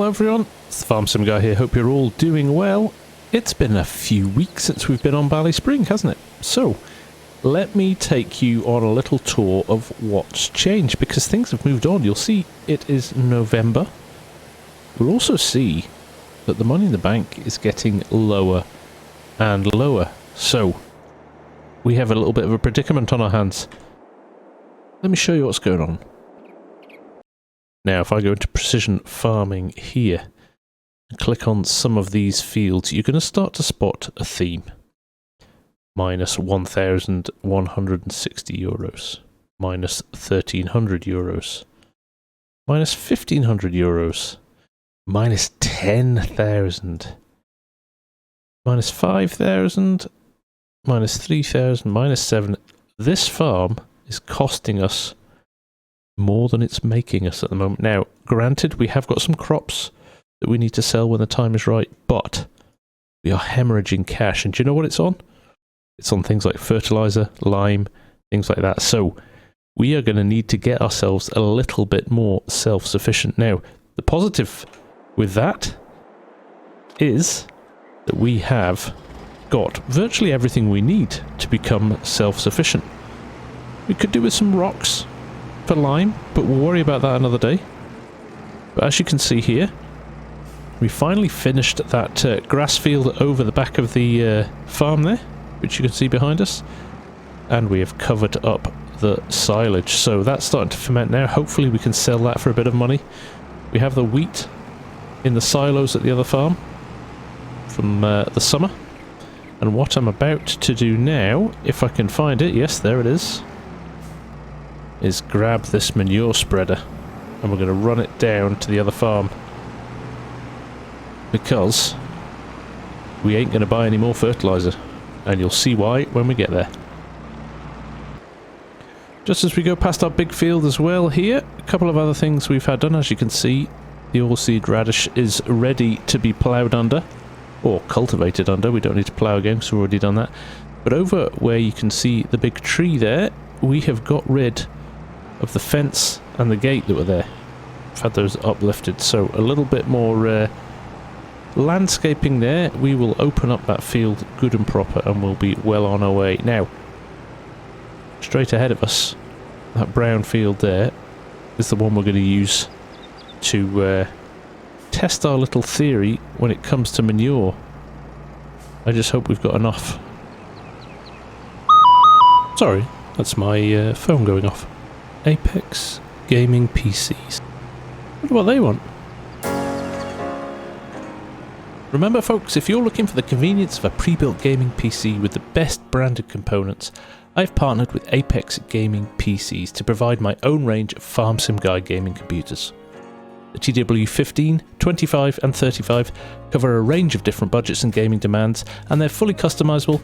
Hello everyone, it's the FARMSIMGUY here, hope you're all doing well. It's been a few weeks since we've been on Ballyspring, hasn't it? So, let me take you on a little tour of what's changed, because things have moved on. You'll see it is November. We'll also see that the money in the bank is getting lower and lower. So, we have a little bit of a predicament on our hands. Let me show you what's going on. Now, if I go into precision farming here and click on some of these fields, you're going to start to spot a theme. Minus 1,160 euros. Minus 1,300 euros. Minus 1,500 euros. Minus 10,000. Minus 5,000. Minus 3,000. Minus 7. This farm is costing us more than it's making us at the moment. Now, granted, we have got some crops that we need to sell when the time is right, but we are hemorrhaging cash. And do you know what it's on? It's on things like fertilizer, lime, things like that. So we are going to need to get ourselves a little bit more self-sufficient. Now, the positive with that is that we have got virtually everything we need to become self-sufficient. We could do with some rocks for lime, but we'll worry about that another day. But as you can see here, we finally finished that grass field over the back of the farm there, which you can see behind us, and we have covered up the silage, so that's starting to ferment now. Hopefully we can sell that for a bit of money. We have the wheat in the silos at the other farm from the summer, and what I'm about to do now, if I can find it, yes, there it is grab this manure spreader, and we're going to run it down to the other farm, because we ain't going to buy any more fertilizer, and you'll see why when we get there. Just as we go past our big field as well here, a couple of other things we've had done. As you can see, the oilseed radish is ready to be ploughed under, or cultivated under. We don't need to plough again because we've already done that. But over where you can see the big tree there, we have got rid of the fence and the gate that were there. I've had those uplifted, so a little bit more landscaping there. We will open up that field good and proper, and we'll be well on our way. Now, straight ahead of us, that brown field there is the one we're going to use to test our little theory when it comes to manure. I just hope we've got enough. Sorry, that's my phone going off. Apex Gaming PCs. Wonder what they want. Remember folks, if you're looking for the convenience of a pre-built gaming PC with the best branded components, I've partnered with Apex Gaming PCs to provide my own range of FARMSIMGUY gaming computers. The TW15, 25 and 35 cover a range of different budgets and gaming demands, and they're fully customizable,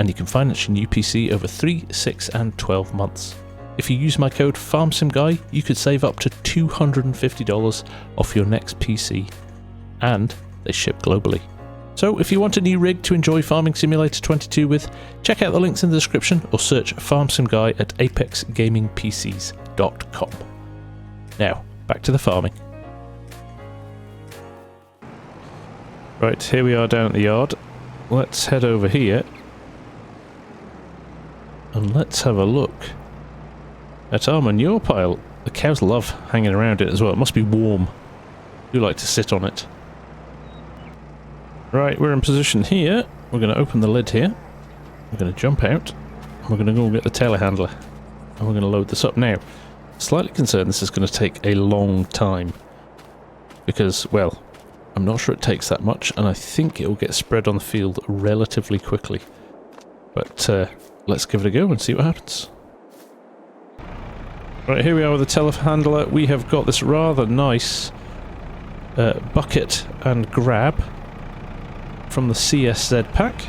and you can finance your new PC over 3, 6 and 12 months. If you use my code FARMSIMGUY, you could save up to $250 off your next PC, and they ship globally. So if you want a new rig to enjoy Farming Simulator 22 with, check out the links in the description or search FARMSIMGUY at apexgamingpcs.com. Now, back to the farming. Right, here we are down at the yard. Let's head over here and let's have a look at our manure pile. The cows love hanging around it as well. It must be warm. You like to sit on it. Right, we're in position here. We're going to open the lid here. We're going to jump out. And we're going to go and get the telehandler. And we're going to load this up now. Slightly concerned this is going to take a long time. Because, well, I'm not sure it takes that much. And I think it will get spread on the field relatively quickly. But let's give it a go and see what happens. Right, here we are with the telehandler. We have got this rather nice bucket and grab from the CSZ pack.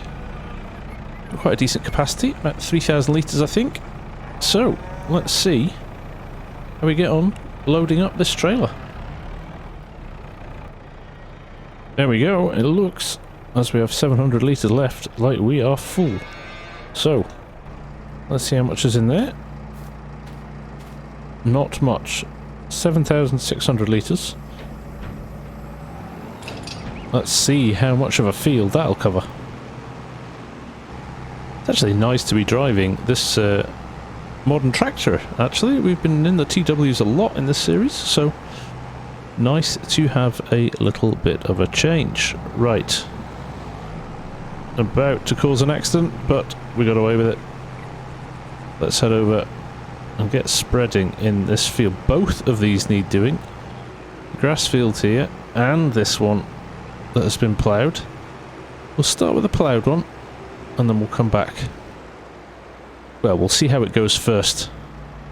Quite a decent capacity, about 3,000 litres I think. So, let's see how we get on loading up this trailer. There we go. It looks, as we have 700 litres left, like we are full. So, let's see how much is in there. Not much. 7,600 litres. Let's see how much of a field that'll cover. It's actually nice to be driving this modern tractor, actually. We've been in the TWs a lot in this series, so nice to have a little bit of a change. Right. About to cause an accident, but we got away with it. Let's head over and get spreading in this field. Both of these need doing. Grass field here, and this one that has been ploughed. We'll start with the ploughed one, and then we'll come back. Well, we'll see how it goes first.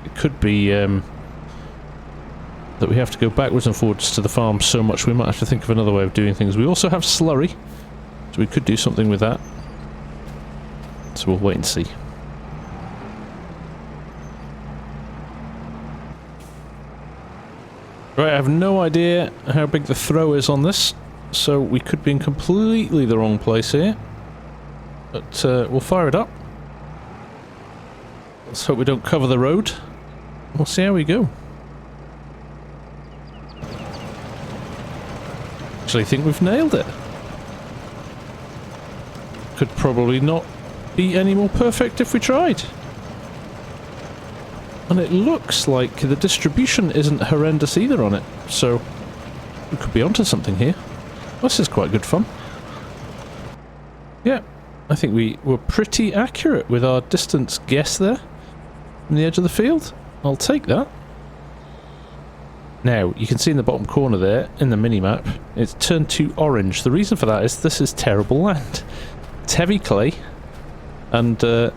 It could be that we have to go backwards and forwards to the farm so much we might have to think of another way of doing things. We also have slurry, so we could do something with that. So we'll wait and see. Right, I have no idea how big the throw is on this, so we could be in completely the wrong place here. But we'll fire it up. Let's hope we don't cover the road. We'll see how we go. Actually think we've nailed it. Could probably not be any more perfect if we tried. And it looks like the distribution isn't horrendous either on it, so we could be onto something here. This is quite good fun. Yeah, I think we were pretty accurate with our distance guess there from the edge of the field. I'll take that. Now, you can see in the bottom corner there, in the mini-map, it's turned to orange. The reason for that is this is terrible land. It's heavy clay, and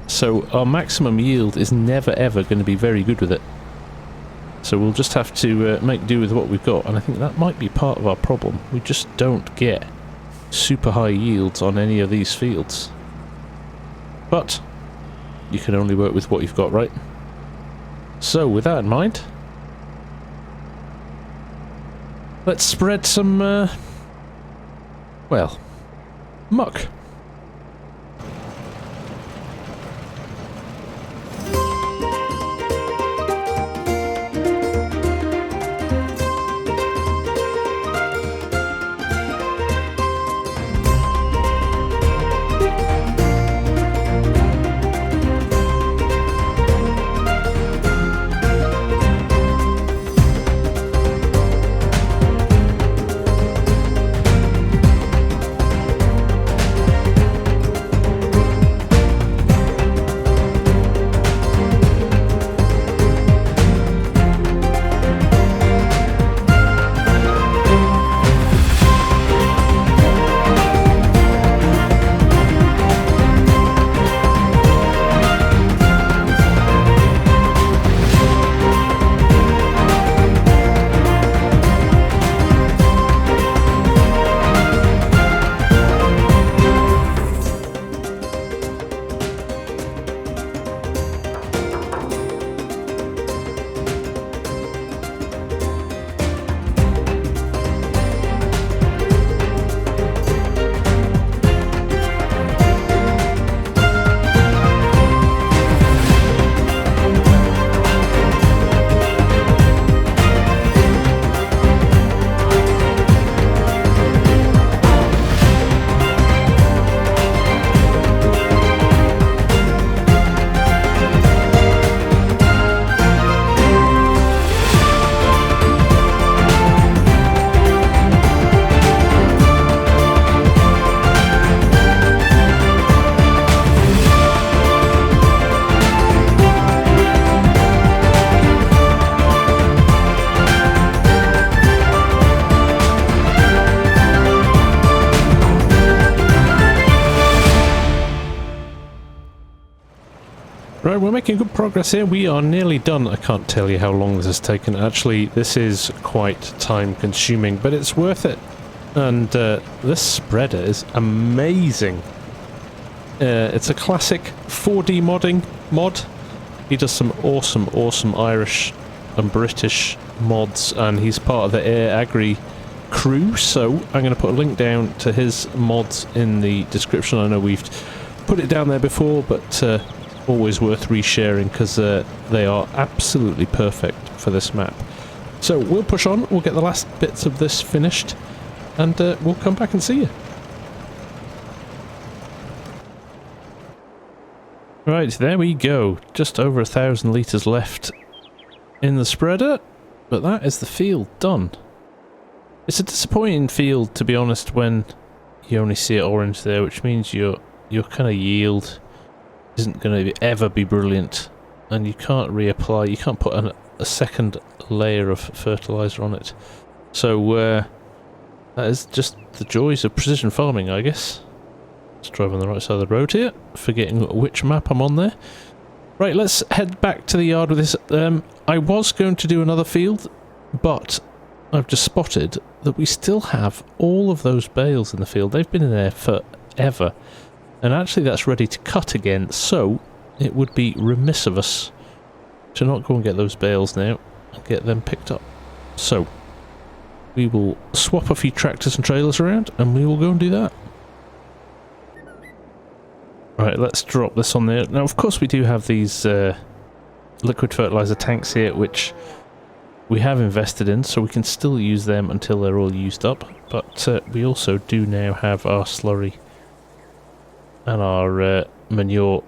so our maximum yield is never ever going to be very good with it. So we'll just have to make do with what we've got, and I think that might be part of our problem. We just don't get super high yields on any of these fields. But you can only work with what you've got, right? So with that in mind, let's spread some, well, muck. Right, we're making good progress here. We are nearly done. I can't tell you how long this has taken. Actually, this is quite time consuming, but it's worth it. And this spreader is amazing. It's a classic 4D modding mod. He does some awesome Irish and British mods, and he's part of the Air Agri crew, so I'm going to put a link down to his mods in the description. I know we've put it down there before, but always worth resharing because they are absolutely perfect for this map. So we'll push on, we'll get the last bits of this finished, and we'll come back and see you. Right, there we go. Just over 1,000 litres left in the spreader, but that is the field done. It's a disappointing field, to be honest, when you only see it orange there, which means your kind of yield isn't going to ever be brilliant, and you can't reapply. You can't put a second layer of fertiliser on it. So that is just the joys of precision farming, I guess. Let's drive on the right side of the road here, forgetting which map I'm on there. Right, let's head back to the yard with this. I was going to do another field, but I've just spotted that we still have all of those bales in the field. They've been in there forever, and actually that's ready to cut again, so it would be remiss of us to not go and get those bales now and get them picked up. So we will swap a few tractors and trailers around, and we will go and do that. Right, let's drop this on there. Now, of course, we do have these liquid fertilizer tanks here, which we have invested in, so we can still use them until they're all used up. But we also do now have our slurry and our manure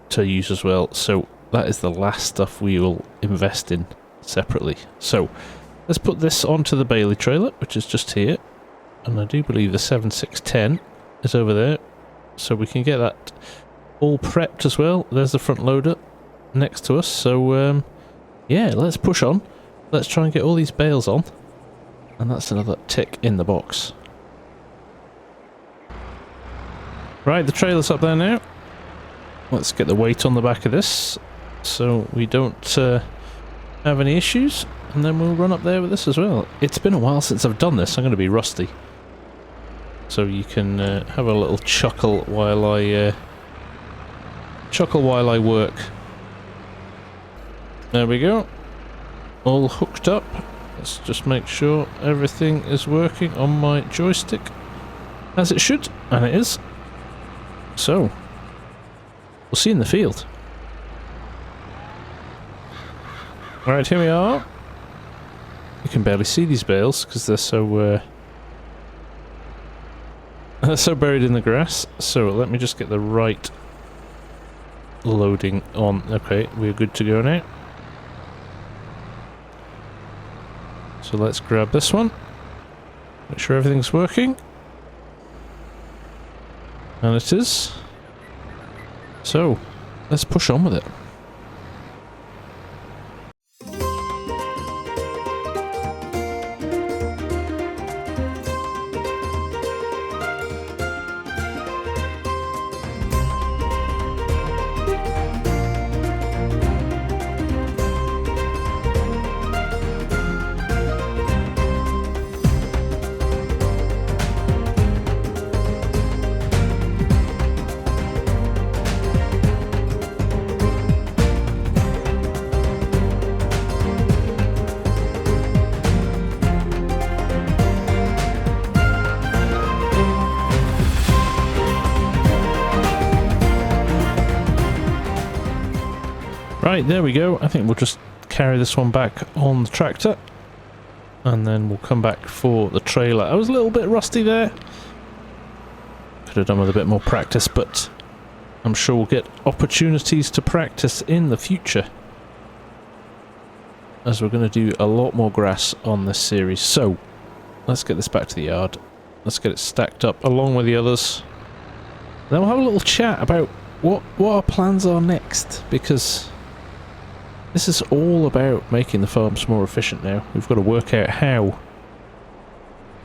to use as well. So that is the last stuff we will invest in separately. So let's put this onto the Bailey trailer, which is just here. And I do believe the 7610 is over there. So we can get that all prepped as well. There's the front loader next to us. So yeah, let's push on. Let's try and get all these bales on. And that's another tick in the box. Right, the trailer's up there now. Let's get the weight on the back of this so we don't have any issues. And then we'll run up there with this as well. It's been a while since I've done this. I'm going to be rusty. So you can have a little chuckle while I work. There we go. All hooked up. Let's just make sure everything is working on my joystick as it should, and it is. So we'll see you in the field. Alright, here we are. You can barely see these bales because they're so buried in the grass. So let me just get the right loading on. Okay, we're good to go now. So let's grab this one. Make sure everything's working. And it is. So let's push on with it. Right, there we go. I think we'll just carry this one back on the tractor and then we'll come back for the trailer. I was a little bit rusty there. Could have done with a bit more practice, but I'm sure we'll get opportunities to practice in the future, as we're going to do a lot more grass on this series. So let's get this back to the yard. Let's get it stacked up along with the others. Then we'll have a little chat about what our plans are next, because this is all about making the farms more efficient now. We've got to work out how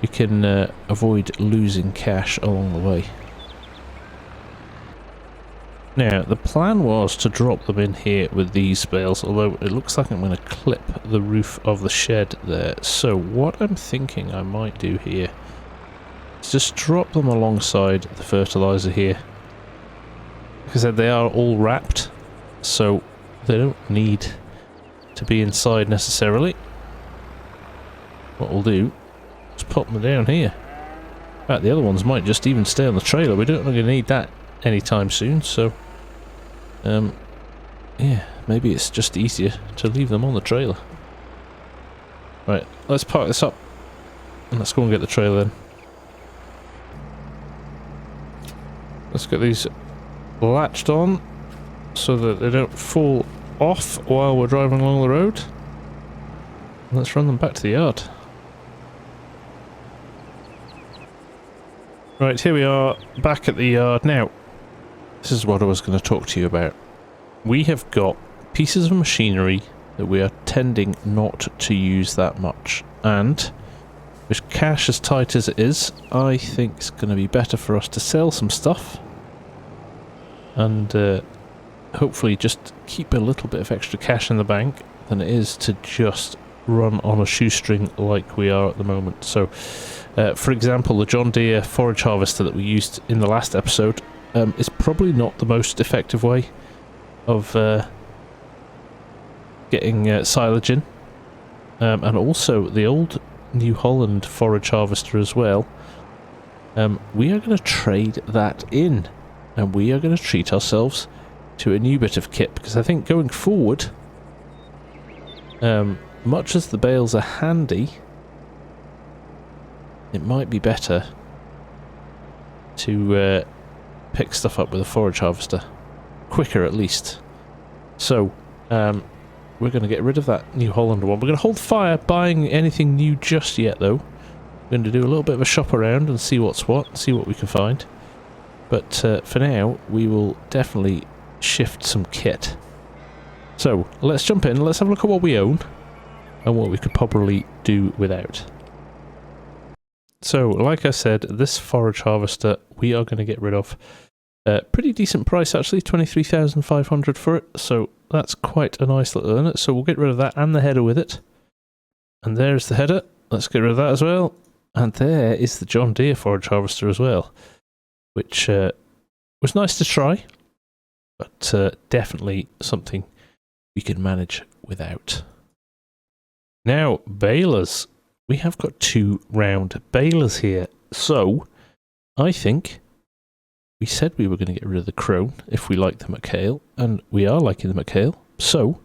we can avoid losing cash along the way. Now, the plan was to drop them in here with these bales, although it looks like I'm going to clip the roof of the shed there. So what I'm thinking I might do here is just drop them alongside the fertiliser here. Like I said, they are all wrapped, so they don't need to be inside necessarily. What we'll do is pop them down here. In fact, the other ones might just even stay on the trailer. We don't really need that anytime soon, so yeah, maybe it's just easier to leave them on the trailer. Right, let's park this up and let's go and get the trailer then. let's get these latched on so that they don't fall off while we're driving along the road. Let's run them back to the yard. Right, here we are back at the yard. Now, this is what I was going to talk to you about. We have got pieces of machinery that we are tending not to use that much, and with cash as tight as it is, I think it's going to be better for us to sell some stuff and hopefully just keep a little bit of extra cash in the bank than it is to just run on a shoestring like we are at the moment. So, for example, the John Deere forage harvester that we used in the last episode is probably not the most effective way of getting silage in. And also the old New Holland forage harvester as well. We are going to trade that in, and we are going to treat ourselves to a new bit of kit, because I think going forward, much as the bales are handy, it might be better to pick stuff up with a forage harvester. Quicker, at least. So, we're going to get rid of that New Holland one. We're going to hold fire buying anything new just yet, though. We're going to do a little bit of a shop around and see what's what, see what we can find. But for now, we will definitely shift some kit. So, let's jump in, let's have a look at what we own and what we could probably do without. So, like I said, this forage harvester we are going to get rid of. Pretty decent price actually, 23,500 for it, so that's quite a nice little earner. So we'll get rid of that and the header with it. And there's the header, let's get rid of that as well. And there is the John Deere forage harvester as well, which was nice to try, but definitely something we can manage without. Now, balers. We have got 2 round balers here, so I think we said we were going to get rid of the crone if we like them at Kale, and we are liking them at Kale, so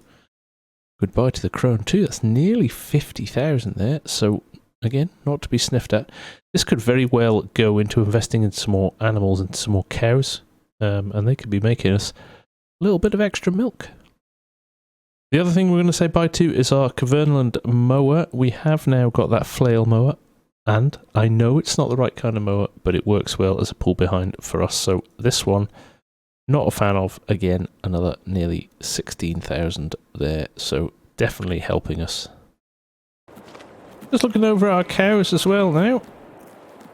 goodbye to the crone too. That's nearly 50,000 there, so again, not to be sniffed at. This could very well go into investing in some more animals and some more cows, and they could be making us a little bit of extra milk. The other thing we're going to say bye to is our Kverneland mower. We have now got that flail mower, and I know it's not the right kind of mower, but it works well as a pull behind for us. So this one, not a fan of. Again, another nearly 16,000 there, so definitely helping us. Just looking over our cows as well now.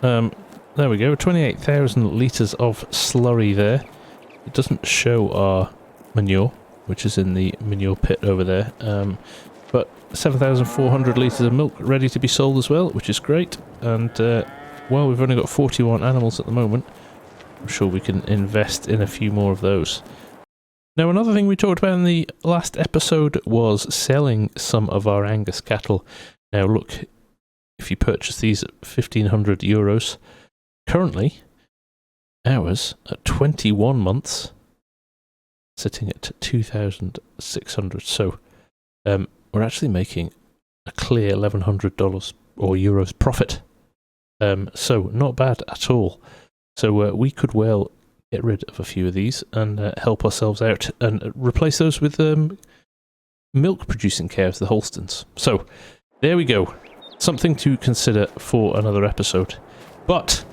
There we go, 28,000 litres of slurry there. It doesn't show our manure, which is in the manure pit over there, but 7,400 litres of milk ready to be sold as well, which is great. And well, we've only got 41 animals at the moment. I'm sure we can invest in a few more of those. Now, another thing we talked about in the last episode was selling some of our Angus cattle. Now look, if you purchase these at 1,500 euros, currently ours at 21 months sitting at 2,600. So we're actually making a clear $1,100 or euros profit. So not bad at all. So we could well get rid of a few of these and help ourselves out and replace those with milk producing cows, the Holsteins. So there we go. Something to consider for another episode. But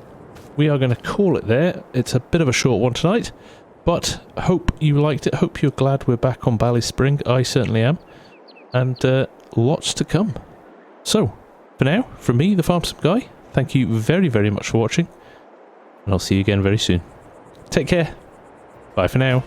we are going to call it there. It's a bit of a short one tonight. But hope you liked it. Hope you're glad we're back on Ballyspring. I certainly am. And lots to come. So, for now, from me, the FARMSIMGUY, thank you very, very much for watching. And I'll see you again very soon. Take care. Bye for now.